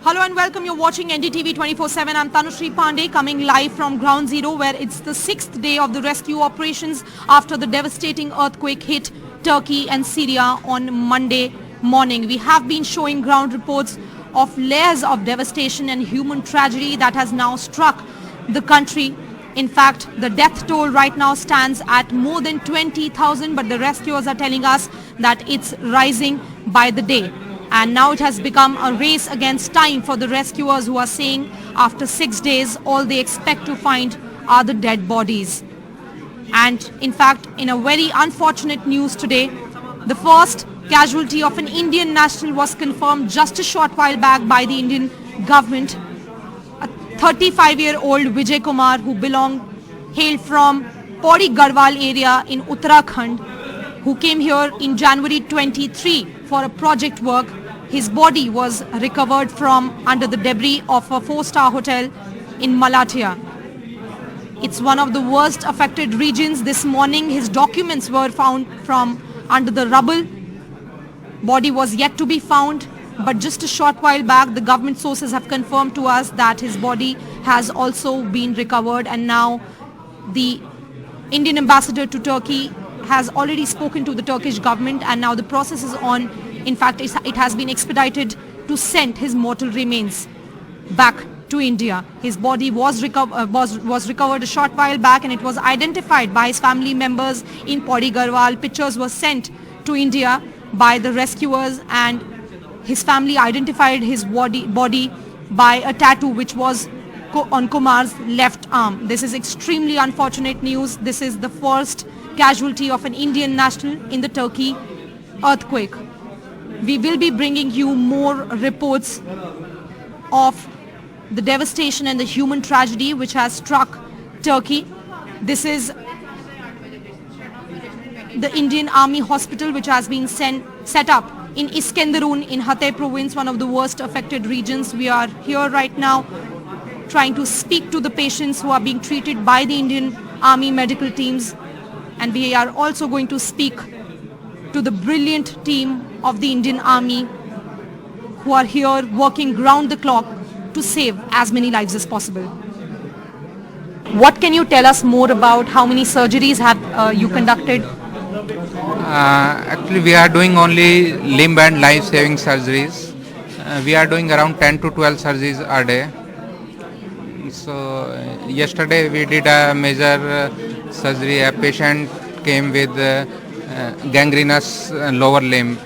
Hello and welcome. You're watching NDTV 24/7. I'm Tanushree Pandey coming live from Ground Zero, where it's the 6th day of the rescue operations after the devastating earthquake hit Turkey and Syria on Monday morning. We have been showing ground reports of layers of devastation and human tragedy that has now struck the country. In fact, the death toll right now stands at more than 20,000, but the rescuers are telling us that it's rising by the day. And now it has become a race against time for the rescuers, who are saying after 6 days, all they expect to find are the dead bodies. And in fact, in a very unfortunate news today, the first casualty of an Indian national was confirmed just a short while back by the Indian government. A 35-year-old Vijay Kumar, who hailed from Pauri Garhwal area in Uttarakhand, who came here in January 23 for a project work. His body was recovered from under the debris of a 4-star hotel in Malatya. It's one of the worst affected regions. This morning his documents were found from under the rubble. Body was yet to be found, but just a short while back the government sources have confirmed to us that his body has also been recovered, and now the Indian ambassador to Turkey has already spoken to the Turkish government, and now the process is on. In fact, it has been expedited to send his mortal remains back to India. His body was recovered a short while back, and it was identified by his family members in Pauri Garhwal. Pictures were sent to India by the rescuers, and his family identified his body by a tattoo which was on Kumar's left arm. This is extremely unfortunate news. This is the first casualty of an Indian national in the Turkey earthquake. We will be bringing you more reports of the devastation and the human tragedy which has struck Turkey. This is the Indian Army hospital which has been set up in Iskenderun in Hatay province, one of the worst affected regions. We are here right now trying to speak to the patients who are being treated by the Indian Army medical teams, and we are also going to speak to the brilliant team of the Indian Army who are here working round the clock to save as many lives as possible. What can you tell us more about how many surgeries have you conducted? Actually, we are doing only limb and life-saving surgeries. We are doing around 10 to 12 surgeries a day. So yesterday we did a major surgery. A patient came with gangrenous lower limb.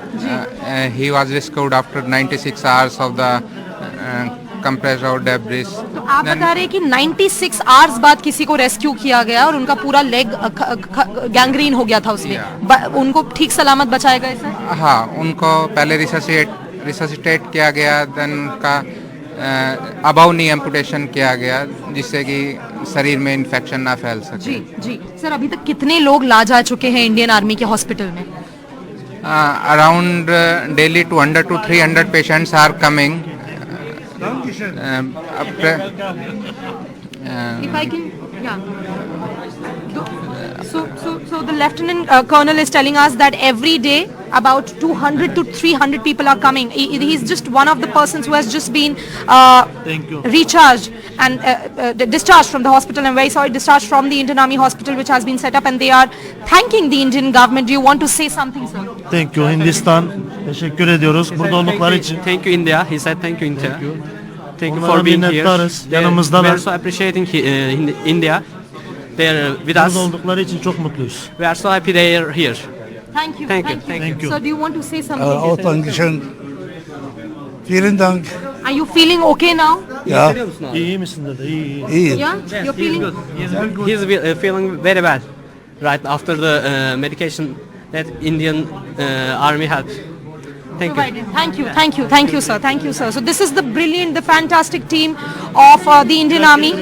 He was rescued after 96 hours of the compressed out debris. तो आप बता रहे हैं कि 96 hours बाद किसी को rescue किया गया और उनका पूरा लेग गैंग्रीन हो गया था उसमें. उनको ठीक सलामत बचाया गया सर? हाँ, उनको पहले रिससिटेट किया गया, देन उनका अबाउ नी एम्पुटेशन किया गया, जिससे कि शरीर में इन्फेक्शन ना फैल सके. जी जी सर, अभी तक कितने लोग ला जा चुके हैं इंडियन आर्मी के हॉस्पिटल में? Around daily 200 to 300 patients are coming. If I can, yeah. So the Lieutenant Colonel is telling us that every day about 200 to 300 people are coming. He's just one of the persons who has just been recharged and discharged from the hospital. I'm very sorry, discharged from the Indian Army hospital which has been set up, and they are thanking the Indian government. Do you want to say something, sir? Thank you Hindistan. Teşekkür ediyoruz burada oldukları için. Thank you India. He said thank you India. Thank you Onlara for being here. minnettarız. We are Yanımızdalar. so appreciating India. They are with Burada us. oldukları için çok mutluyuz. We are so happy they are here. Thank you. Thank you. Thank So do you want to say something? Auch Dankeschön. Vielen Dank. Are you feeling okay now? Ja, İyi misin dede? İyi. iyi. Yeah, you're feeling. He's feeling very bad right after the medication that Indian army had. Thank you. Provided. Thank you, sir. Thank you, sir. So this is the brilliant, the fantastic team of the Indian Army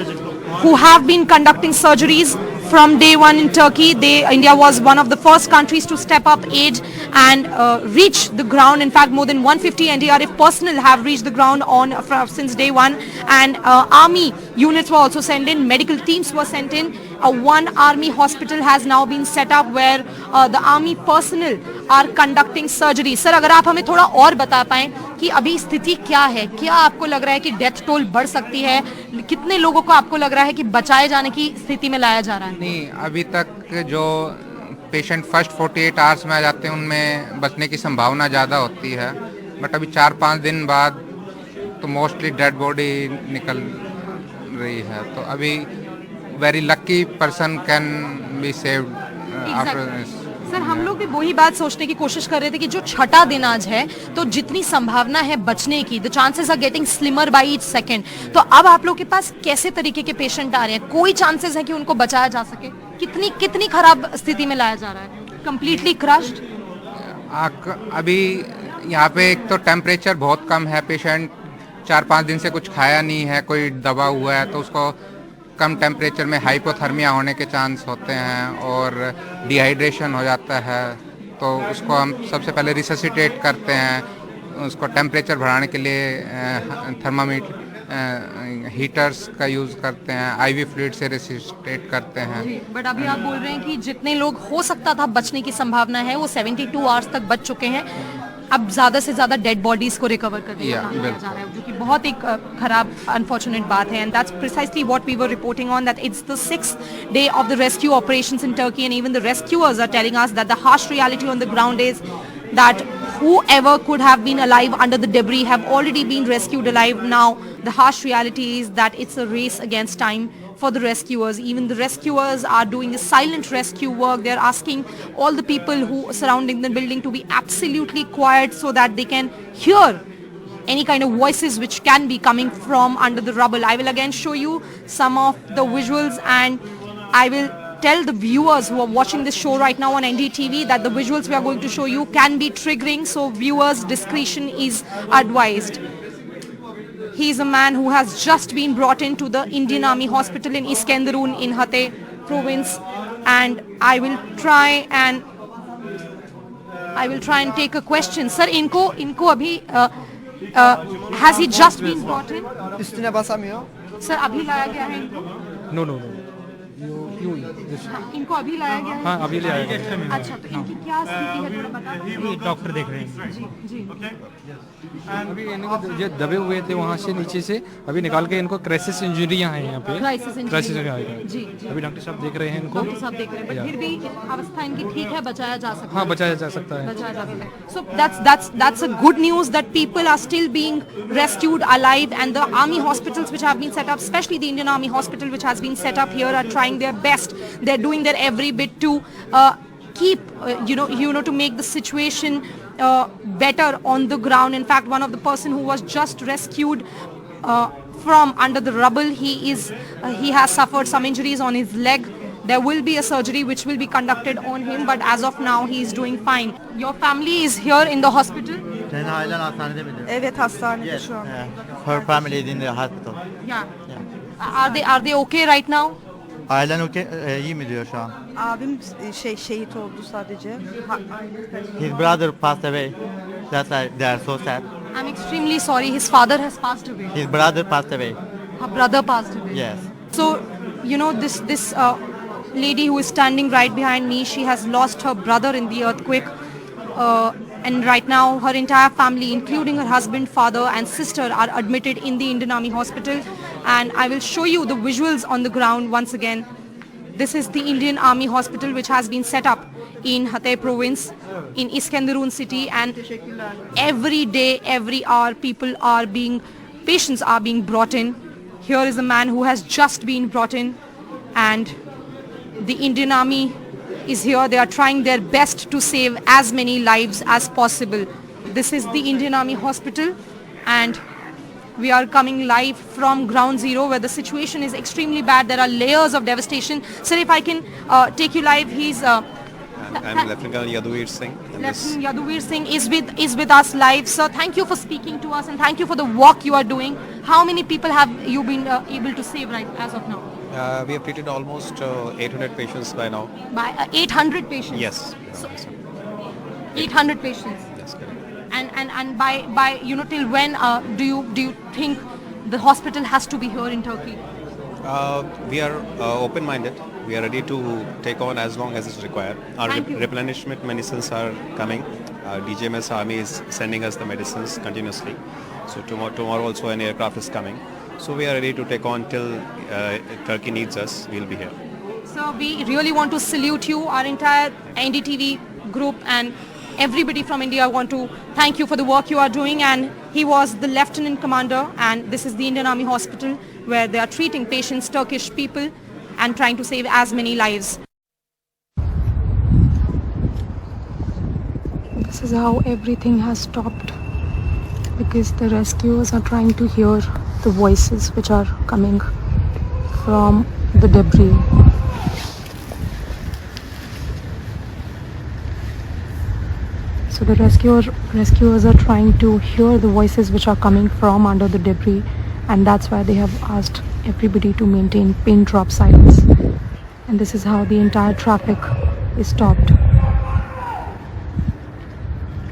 who have been conducting surgeries from day one in Turkey. India was one of the first countries to step up aid and reach the ground. In fact, more than 150 NDRF personnel have reached the ground since day one, and army units were also sent in, medical teams were sent in. One army hospital has now been set up where the army personnel are conducting surgery. Sir, अगर आप हमें थोड़ा और बता पाएं कि कि अभी स्थिति क्या है, क्या आपको लग रहा है कि डेथ टोल बढ़ सकती है, कितने लोगों को आपको लग रहा है कि बचाए जाने की स्थिति में लाया जा रहा है? नहीं, अभी तक जो पेशेंट फर्स्ट 48 आवर्स में आ जाते हैं उनमें बचने की संभावना ज़्यादा होती है, बट अभी 4-5 दिन बाद तो मोस्टली डेड बॉडी निकल रही है, तो अभी very lucky person can be saved after. Sir, हम लोग भी वही बात सोचने की कोशिश कर रहे थे कि जो छठा दिन आज है, तो जितनी संभावना है बचने की, the chances are getting slimmer by each second. तो अब आप लोग के पास कैसे तरीके के पेशेंट आ रहे हैं? कोई चांसेस है कि उनको बचाया जा सके? कितनी खराब स्थिति में लाया जा रहा है? Completely crushed? अभी यहाँ पे एक तो टेम्परेचर बहुत कम है, पेशेंट 4-5 दिन से कुछ खाया नहीं है, कोई दबा हुआ है, तो उसको कम टेम्परेचर में हाइपोथर्मिया होने के चांस होते हैं और डिहाइड्रेशन हो जाता है, तो उसको हम सबसे पहले रिससिटेट करते हैं, उसको टेम्परेचर बढ़ाने के लिए थर्मामीटर हीटर्स का यूज़ करते हैं, आईवी फ्लूइड से रिससिटेट करते हैं। बट अभी आप बोल रहे हैं कि जितने लोग हो सकता था बचने की संभावना है वो 72 आवर्स तक बच चुके हैं, अब ज्यादा से ज्यादा डेड बॉडीज को रिकवर करने का काम किया जा रहा है, जो कि बहुत एक खराब अनफॉर्चुनेट बात है। And that's precisely what we were reporting on, that it's the 6th day of the rescue operations in Turkey, and even the rescuers are telling us that the harsh reality on the ground is that whoever could have been alive under the debris have already been rescued alive. Now the harsh reality is that it's a race against time for the rescuers. Even the rescuers are doing a silent rescue work. They're asking all the people who are surrounding the building to be absolutely quiet so that they can hear any kind of voices which can be coming from under the rubble. I will again show you some of the visuals, and I will tell the viewers who are watching this show right now on NDTV that the visuals we are going to show you can be triggering, so viewers' discretion is advised. He is a man who has just been brought into the Indian Army Hospital in Iskenderun in Hatay province, and I will try and take a question. Sir, इनको अभी has he just been brought in? Üstüne basamıyor. Sir, अभी लाया गया है इनको? No no no, हाँ, इनको अभी लाया गया है? हाँ अभी ले आए हैं। अच्छा, तो इनकी क्या स्थिति है थोड़ा बता दो। ये डॉक्टर देख रहे हैं। जी जी। अभी इनको जो दबे हुए थे वहाँ से नीचे से अभी निकाल के इनको क्राइसिस इंजरियाँ हैं यहाँ पे। क्राइसिस इंजरी आएगा। जी जी। अभी डॉक्टर साहब देख रहे हैं इनको। डॉक्टर साहब देख रहे हैं, बट फिर भी अवस्था इनकी ठीक है, बचाया जा सकता है। हाँ बचाया जा सकता है। बचाया जा सकता है। So that's a good news that people are still being rescued alive, and the army hospitals which have been set up, especially the Indian Army Hospital which has been set up here, are trying their best. They're doing their every bit to keep to make the situation better on the ground. In fact, one of the person who was just rescued from under the rubble, he has suffered some injuries on his leg. There will be a surgery which will be conducted on him, but as of now he is doing fine. Your family is here in the hospital? Senin ailen hastanede mi? Evet, hastanede şu an. Her family is in the hospital. Yeah. Are they okay right now? Ailen iyi mi diyor şu an? Abim şehit oldu sadece. His brother passed away. That's why they are so sad. I'm extremely sorry. His father has passed away. His brother passed away. Her brother passed away. Yes. So, this lady who is standing right behind me, she has lost her brother in the earthquake. And right now her entire family, including her husband, father and sister, are admitted in the Indian Army Hospital. And I will show you the visuals on the ground once again. This is the Indian Army Hospital which has been set up in Hatay province, in Iskenderun city, and every day, every hour, patients are being brought in. Here is a man who has just been brought in, and the Indian Army is here. They are trying their best to save as many lives as possible. This is the Indian Army Hospital, and we are coming live from ground zero where the situation is extremely bad. There are layers of devastation. Sir, if I can take you live, he's I'm Lieutenant Colonel Yaduvir Singh. Lieutenant Yaduvir Singh is with us live. Sir, thank you for speaking to us, and thank you for the work you are doing. How many people have you been able to save right as of now? We have treated almost 800 patients by now. By 800 patients? Yes. So, 800 patients? Yes, correct. And by till when do you think the hospital has to be here in Turkey? We are open-minded. We are ready to take on as long as it's required. Our replenishment medicines are coming. DGMS Army is sending us the medicines continuously. So tomorrow also an aircraft is coming. So we are ready to take on till Turkey needs us. We'll be here. So we really want to salute you, our entire NDTV group, and everybody from India want to thank you for the work you are doing. And he was the Lieutenant Commander, and this is the Indian Army Hospital where they are treating patients, Turkish people, and trying to save as many lives. This is how everything has stopped, because the rescuers are trying to hear the voices which are coming from the debris. So the rescuers are trying to hear the voices which are coming from under the debris, and that's why they have asked everybody to maintain pin drop silence. And this is how the entire traffic is stopped.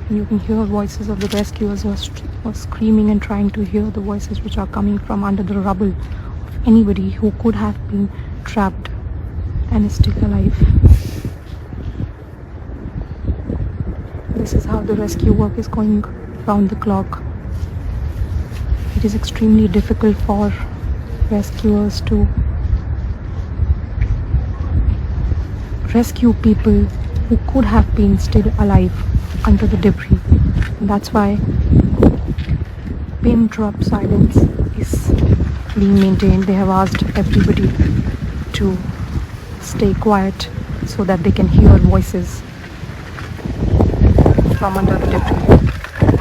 And you can hear voices of the rescuers who are screaming and trying to hear the voices which are coming from under the rubble of anybody who could have been trapped and is still alive. This is how the rescue work is going round the clock. It is extremely difficult for rescuers to rescue people who could have been still alive under the debris. And that's why pin drop silence is being maintained. They have asked everybody to stay quiet so that they can hear voices from under the debris.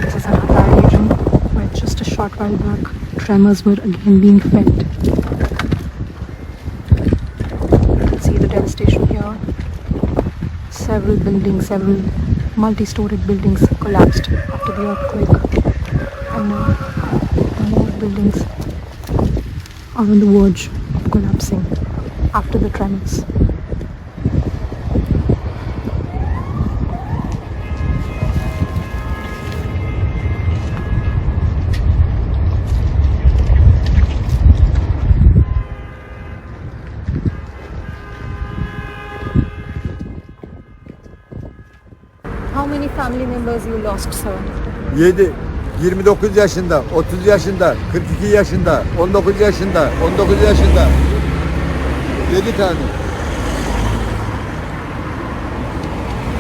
This is an Hatay region where just a short while back tremors were again being felt. You can see the devastation here. Several buildings, several multi-storied buildings collapsed after the earthquake, and now more buildings are on the verge of collapsing after the tremors. How many family members you lost, sir? 7, 29 yaşında, 30 yaşında, 42 yaşında, 19 yaşında, 19 yaşında. 7 tane.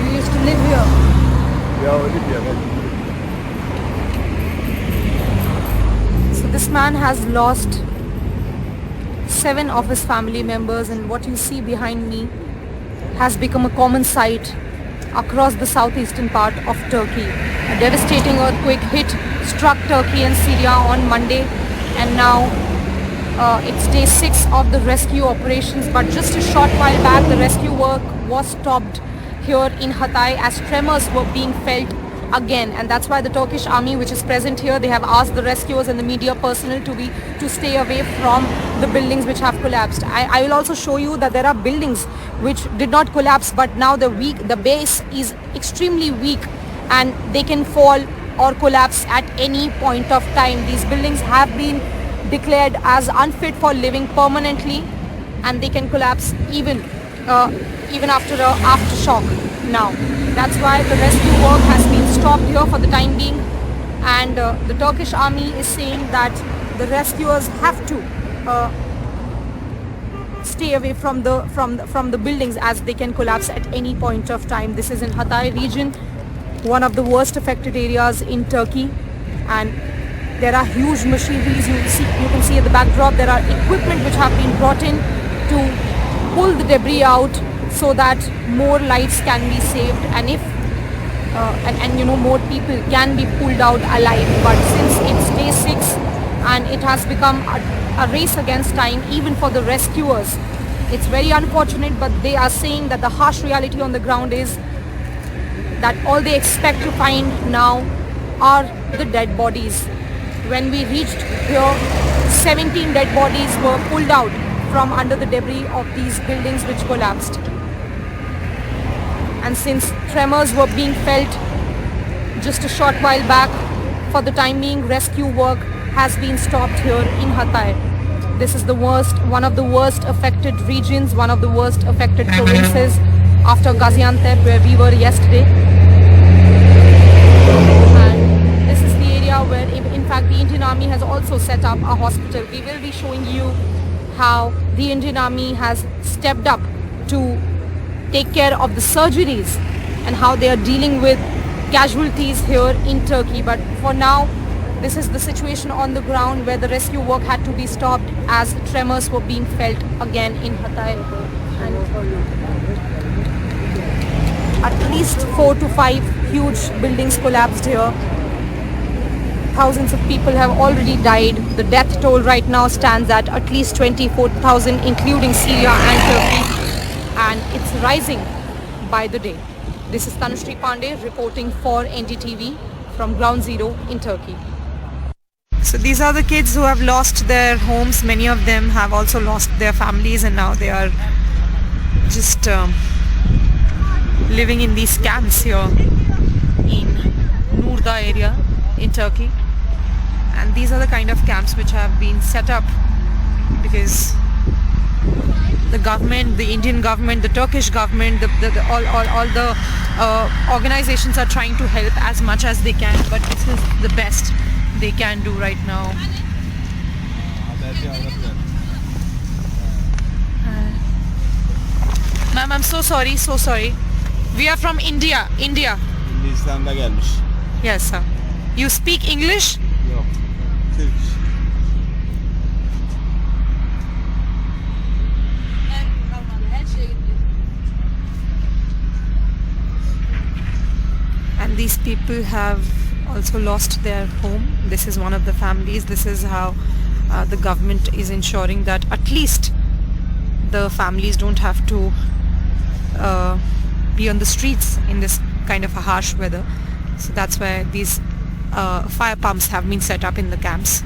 You used to live here. Ya Olivia. So this man has lost 7 of his family members, and what you see behind me has become a common sight across the southeastern part of Turkey. A devastating earthquake hit, struck Turkey and Syria on Monday, and now it's day 6 of the rescue operations. But just a short while back, the rescue work was stopped here in Hatay as tremors were being felt again, and that's why the Turkish army, which is present here, they have asked the rescuers and the media personnel to stay away from the buildings which have collapsed. I will also show you that there are buildings which did not collapse, but now the base is extremely weak and they can fall or collapse at any point of time. These buildings have been declared as unfit for living permanently, and they can collapse even after a aftershock now. That's why the rescue work has been stopped here for the time being, and the Turkish army is saying that the rescuers have to stay away from the buildings as they can collapse at any point of time. This is in Hatay region, one of the worst affected areas in Turkey, and there are huge machineries. You can see at the backdrop there are equipment which have been brought in to pull the debris out so that more lives can be saved, and if more people can be pulled out alive. But since it's day 6 and it has become a race against time even for the rescuers, it's very unfortunate, but they are saying that the harsh reality on the ground is that all they expect to find now are the dead bodies. When we reached here, 17 dead bodies were pulled out from under the debris of these buildings which collapsed. And since tremors were being felt just a short while back, for the time being, rescue work has been stopped here in Hatay. This is one of the worst affected regions, one of the worst affected provinces after Gaziantep, where we were yesterday. Indian Army has also set up a hospital. We will be showing you how the Indian Army has stepped up to take care of the surgeries and how they are dealing with casualties here in Turkey. But for now, this is the situation on the ground where the rescue work had to be stopped as tremors were being felt again in Hatay. And at least 4 to 5 huge buildings collapsed here. Thousands of people have already died. The death toll right now stands at least 24,000, including Syria and Turkey, and it's rising by the day. This is Tanushree Pandey reporting for NDTV from Ground Zero in Turkey. So these are the kids who have lost their homes. Many of them have also lost their families, and now they are just living in these camps here in Nurda area in Turkey. And these are the kind of camps which have been set up because the government, the Indian government, the Turkish government, all the organizations are trying to help as much as they can, but this is the best they can do right now. Ma'am, I'm so sorry. We are from India. Hindistan'da gelmiş. Yes, sir. You speak English? Yok. Turkish. And these people have also lost their home. This is one of the families. This is how the government is ensuring that at least the families don't have to be on the streets in this kind of a harsh weather. So that's why these fire pumps have been set up in the camps.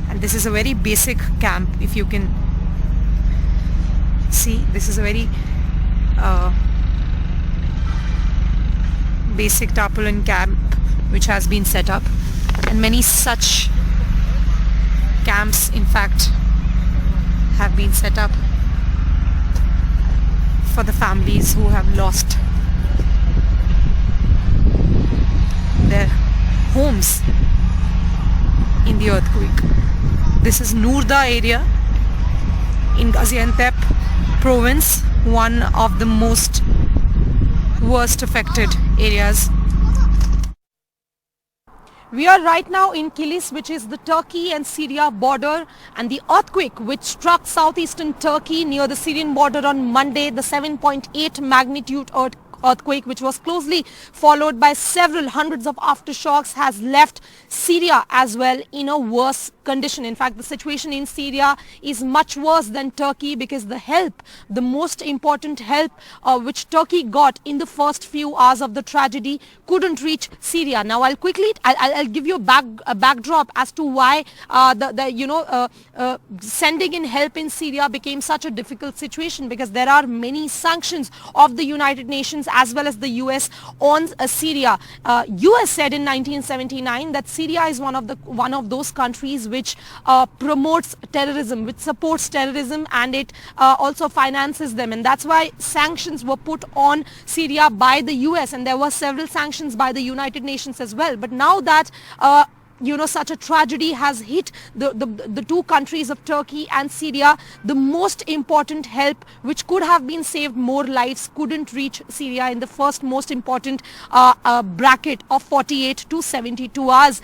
And this is a very basic camp. If you can see, this is a very basic tarpaulin camp which has been set up, and many such camps in fact have been set up for the families who have lost their homes in the earthquake. This is Nurda area in Gaziantep province, one of the most worst affected areas. We are right now in Kilis, which is the Turkey and Syria border, and the earthquake which struck southeastern Turkey near the Syrian border on Monday, the 7.8 magnitude earthquake, which was closely followed by several hundreds of aftershocks, has left Syria as well in a worse condition. In fact, the situation in Syria is much worse than Turkey because the help, the most important help which Turkey got in the first few hours of the tragedy couldn't reach Syria. Now I'll give you a backdrop as to why sending in help in Syria became such a difficult situation, because there are many sanctions of the United Nations as well as the US on Syria. US said in 1979 that Syria is one of those countries which promotes terrorism, which supports terrorism, and it also finances them, and that's why sanctions were put on Syria by the US, and there were several sanctions by the United Nations as well. But now that such a tragedy has hit the two countries of Turkey and Syria, the most important help which could have been saved more lives couldn't reach Syria in the first most important bracket of 48 to 72 hours.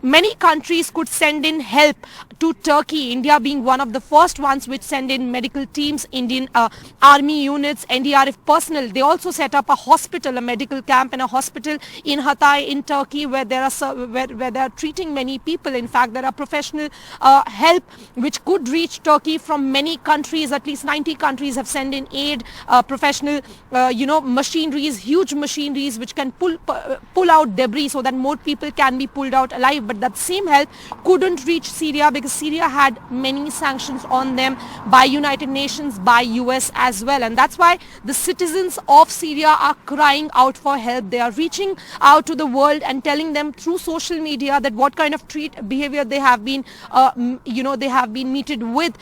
Many countries could send in help to Turkey, India being one of the first ones which send in medical teams, Indian army units, NDRF personnel. They also set up a hospital, a medical camp and a hospital in Hatay in Turkey where they are treating many people. In fact, there are professional help which could reach Turkey from many countries. At least 90 countries have sent in aid, professional machineries, huge machineries which can pull out debris so that more people can be pulled out alive. But that same help couldn't reach Syria because Syria had many sanctions on them by United Nations, by US as well, and that's why the citizens of Syria are crying out for help. They are reaching out to the world and telling them through social media that what kind of behavior they have been meted with,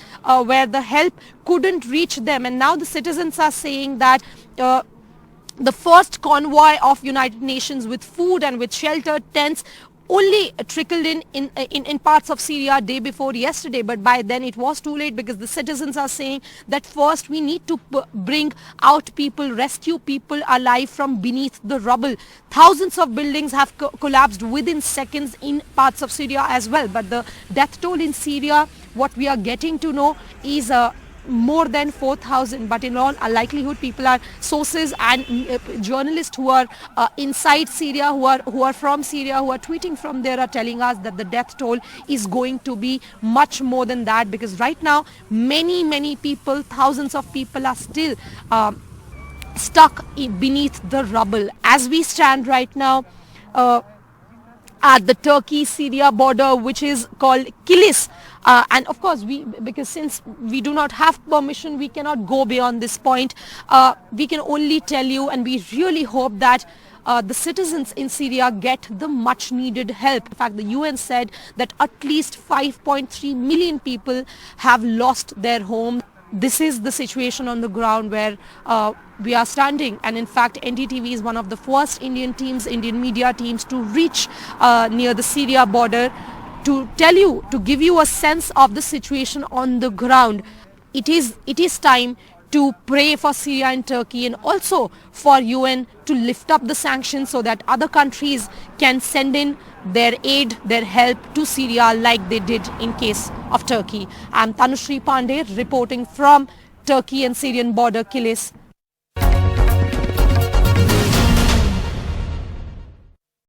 where the help couldn't reach them. And now the citizens are saying that the first convoy of United Nations with food and with shelter tents only trickled in parts of Syria day before yesterday, but by then it was too late because the citizens are saying that first we need to bring out people, rescue people alive from beneath the rubble. Thousands of buildings have collapsed within seconds in parts of Syria as well, but the death toll in Syria, what we are getting to know is more than 4,000, but in all likelihood people are sources and journalists who are inside Syria, who are from Syria, who are tweeting from there, are telling us that the death toll is going to be much more than that, because right now many people, thousands of people are still stuck beneath the rubble. As we stand right now at the Turkey-Syria border, which is called Kilis. And of course, because since we do not have permission, we cannot go beyond this point. We can only tell you, and we really hope that the citizens in Syria get the much needed help. In fact, the UN said that at least 5.3 million people have lost their homes. This is the situation on the ground where we are standing, and in fact NDTV is one of the first Indian media teams to reach near the Syria border to tell you, to give you a sense of the situation on the ground. It is time to pray for Syria and Turkey, and also for UN to lift up the sanctions so that other countries can send in their aid, their help to Syria like they did in case of Turkey. I'm Tanushree Pandey reporting from Turkey and Syrian border, Kilis.